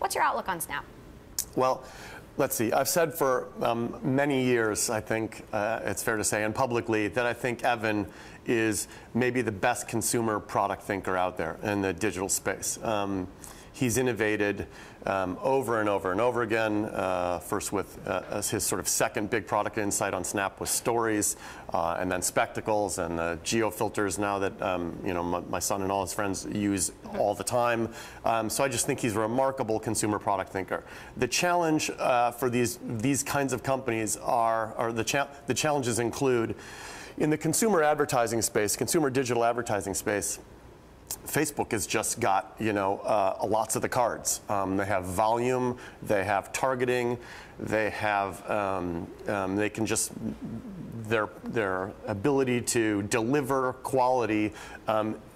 What's your outlook on Snap? Well, let's see. I've said for many years, I think it's fair to say, and publicly, that I think Evan is maybe the best consumer product thinker out there in the digital space. He's innovated over and over and over again, first with his sort of second big product insight on Snap with stories, and then spectacles and geo filters now that my son and all his friends use all the time. So I just think he's a remarkable consumer product thinker. The challenge for these kinds of companies the challenges include in the consumer advertising space, consumer digital advertising space. Facebook has just got, lots of the cards. They have volume, they have targeting, they have, they can just, their ability to deliver quality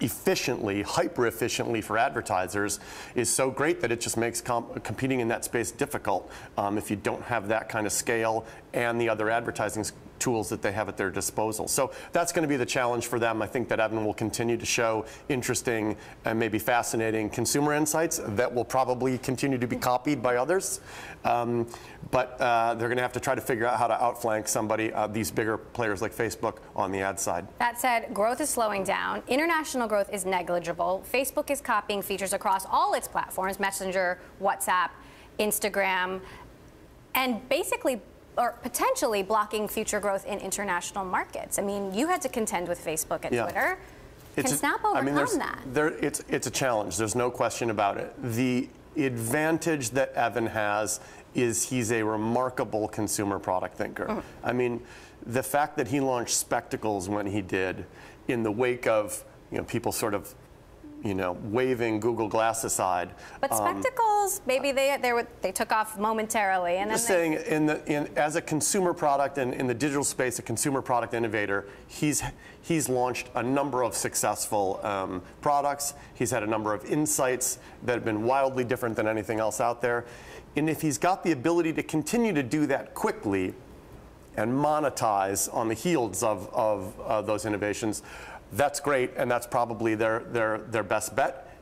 efficiently, hyper efficiently for advertisers is so great that it just makes competing in that space difficult if you don't have that kind of scale and the other advertising tools that they have at their disposal. So that's going to be the challenge for them. I think that Evan will continue to show interesting and maybe fascinating consumer insights that will probably continue to be copied by others. But they're going to have to try to figure out how to outflank somebody, these bigger players like Facebook, on the ad side. That said, growth is slowing down. International growth is negligible. Facebook is copying features across all its platforms, Messenger, WhatsApp, Instagram, and basically or potentially blocking future growth in international markets. I mean, you had to contend with Facebook and Twitter. Can Snap overcome that? It's a challenge. There's no question about it. The advantage that Evan has is he's a remarkable consumer product thinker. I mean, the fact that he launched spectacles when he did in the wake of people sort of waving Google Glass aside. But spectacles, maybe they took off momentarily, and just then saying, as a consumer product and in the digital space, a consumer product innovator, he's launched a number of successful products. He's had a number of insights that have been wildly different than anything else out there. And if he's got the ability to continue to do that quickly and monetize on the heels of those innovations, that's great, and that's probably their best bet.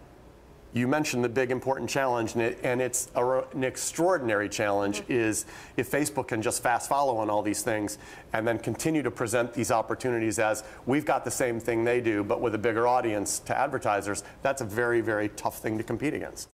You mentioned the big important challenge, and it's an extraordinary challenge, is if Facebook can just fast follow on all these things and then continue to present these opportunities as we've got the same thing they do but with a bigger audience to advertisers, that's a very, very tough thing to compete against.